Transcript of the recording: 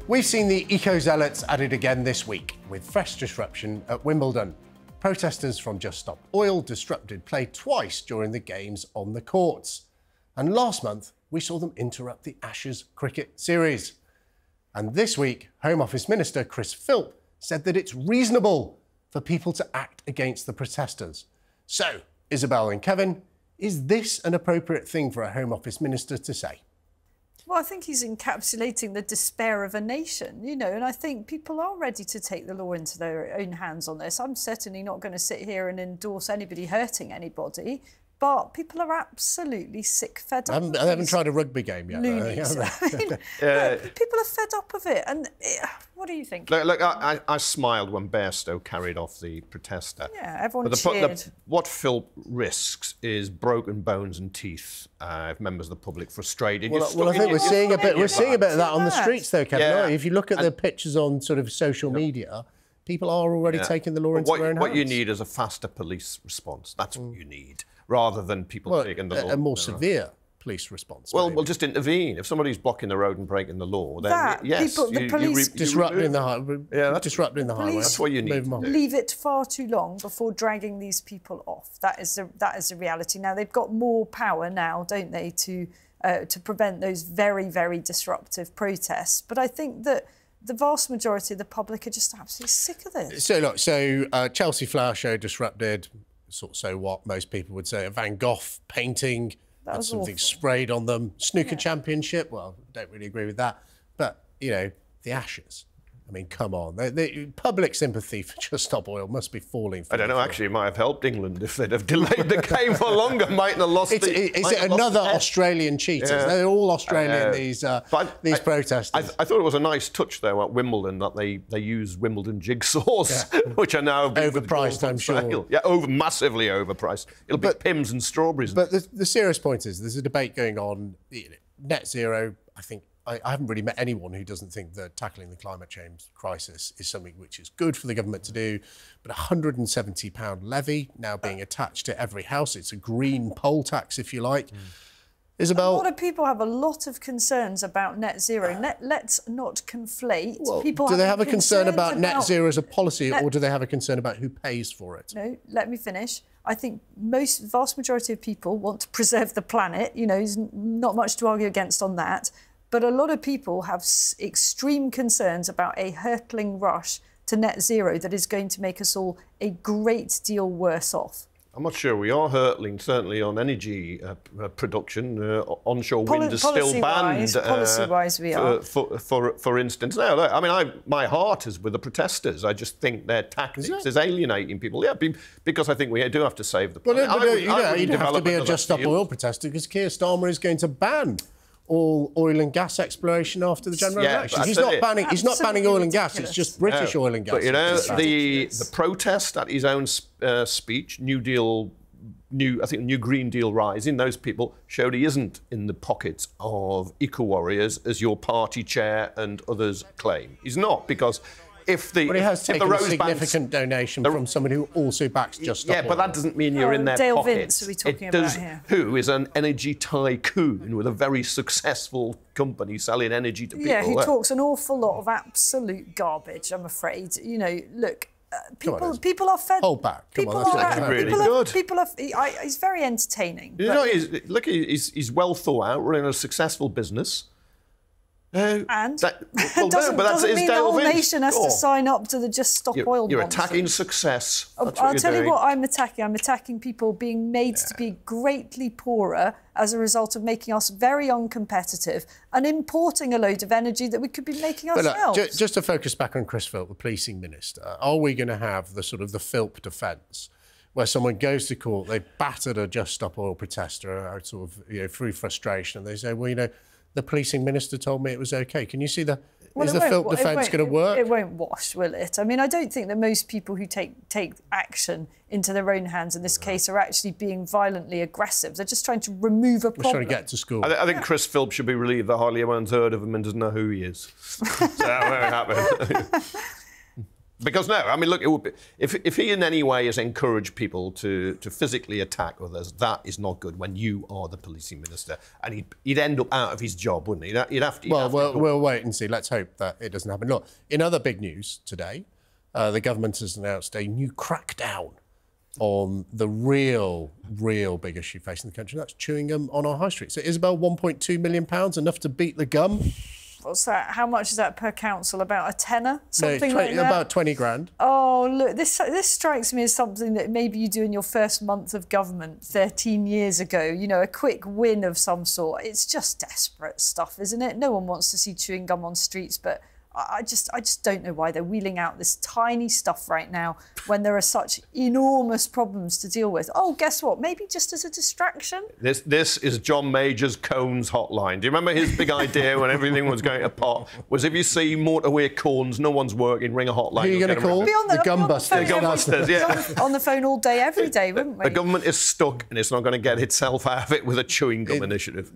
We've seen the Eco-Zealots at it again this week, with fresh disruption at Wimbledon. Protesters from Just Stop Oil disrupted play twice during the games on the courts. And last month, we saw them interrupt the Ashes cricket series. And this week, Home Office Minister Chris Philp said that it's reasonable for people to act against the protesters. So, Isabel and Kevin, is this an appropriate thing for a Home Office Minister to say? Well, I think he's encapsulating the despair of a nation, you know, and I think people are ready to take the law into their own hands on this. I'm certainly not going to sit here and endorse anybody hurting anybody, but people are absolutely sick, fed up. I haven't tried a rugby game yet. Look, people are fed up of it. And what do you think? Look, I smiled when Bairstow carried off the protester. Yeah, everyone cheered. What Phil risks is broken bones and teeth if members of the public frustrated. Well, I think we're seeing a bit of that on the streets, though, Kevin. Yeah. If you look at the pictures on sort of social media, people are already taking the law into their own hands. What you need is a faster police response. That's what you need, rather than people taking the law. A more severe police response. Well, we'll just intervene. If somebody's blocking the road and breaking the law, then yes, the police disrupting the highway. Yeah, disrupting the highway. That's what you need. Leave it far too long before dragging these people off. That is the reality. Now they've got more power now, don't they, to prevent those very, very disruptive protests. But I think that the vast majority of the public are just absolutely sick of this. So look, Chelsea Flower Show disrupted. So what most people would say, a Van Gogh painting, had something awful sprayed on them. Snooker championship, well, don't really agree with that. But, you know, the Ashes. I mean, come on. The public sympathy for Just Stop Oil must be falling. I don't know, actually, it might have helped England if they'd have delayed the game for longer. Mightn't have lost Is it another Australian cheaters? Yeah. They're all Australian, these protesters. I thought it was a nice touch, though, at Wimbledon, that they use Wimbledon jigsaws, which are now overpriced, I'm sure. Yeah, massively overpriced. It'll be Pimm's and strawberries. But the serious point is, there's a debate going on. Net zero, I think, I haven't really met anyone who doesn't think that tackling the climate change crisis is something which is good for the government to do. But £170 levy now being attached to every house. It's a green poll tax, if you like. Isabel? A lot of people have a lot of concerns about net zero. Let's not conflate. Well, do they have a concern about net zero as a policy, or do they have a concern about who pays for it? No, let me finish. I think vast majority of people want to preserve the planet. You know, there's not much to argue against on that. But a lot of people have extreme concerns about a hurtling rush to net zero that is going to make us all a great deal worse off. I'm not sure we are hurtling, certainly on energy production. Onshore wind is still banned. Policy-wise, we are. For instance. No, look, I mean, my heart is with the protesters. I just think their tactics is alienating people. Yeah, because I think we do have to save the planet. You'd have to be a Just Stop Oil protester, because Keir Starmer is going to ban all oil and gas exploration after the general election. He's not banning oil and gas. It's just British oil and gas. But you know, the protest at his own speech, New Green Deal Rising, those people showed he isn't in the pockets of eco-warriors, as your party chair and others claim. He's not, because but he has taken a significant donation from someone who also backs Just Stop Oil. Yeah, but that doesn't mean you're in their Dale pockets. Vince, are we talking about here? Who is an energy tycoon with a very successful company selling energy to people. Yeah, who talks an awful lot of absolute garbage, I'm afraid. You know, look, people are fed. Hold back. He's very entertaining. You know, he's well thought out, running a successful business. Doesn't mean the whole nation has to sign up to the Just Stop Oil. You're attacking success. I'll tell you what I'm attacking. I'm attacking people being made to be greatly poorer as a result of making us very uncompetitive and importing a load of energy that we could be making ourselves. Look, just to focus back on Chris Philp, the policing minister, are we going to have the sort of the Philp defence, where someone goes to court, they battered a Just Stop Oil protester sort of, through frustration, and they say, well, you know, the policing minister told me it was OK. Can you see is the Philp defence going to work? It won't wash, will it? I mean, I don't think that most people who take action into their own hands in this case are actually being violently aggressive. They're just trying to remove a problem. We're trying to get to school. I think Chris Philp should be relieved that hardly anyone's heard of him and doesn't know who he is. So that won't happen. Because no, I mean, look, it would be, if he in any way has encouraged people to physically attack others, that is not good when you are the policing minister. And he'd end up out of his job, wouldn't he? He'd have to. We'll wait and see. Let's hope that it doesn't happen. Look, in other big news today, the government has announced a new crackdown on the real big issue facing the country. That's chewing gum on our high street. So, Isabel, £1.2 million, enough to beat the gum? What's that? How much is that per council? About a tenner? Something no, like that? About 20 grand. Oh, look, this strikes me as something that maybe you do in your first month of government 13 years ago. You know, a quick win of some sort. It's just desperate stuff, isn't it? No one wants to see chewing gum on streets, but I just don't know why they're wheeling out this tiny stuff right now when there are such enormous problems to deal with. Oh, guess what? Maybe just as a distraction. This is John Major's cones hotline. Do you remember his big idea when everything was going to pot? Was if you see motorway cones, no one's working, ring a hotline. Who are you going to call? The gum busters. The gum busters, yeah. On the phone all day, every day, wouldn't we? The government is stuck and it's not going to get itself out of it with a chewing gum initiative.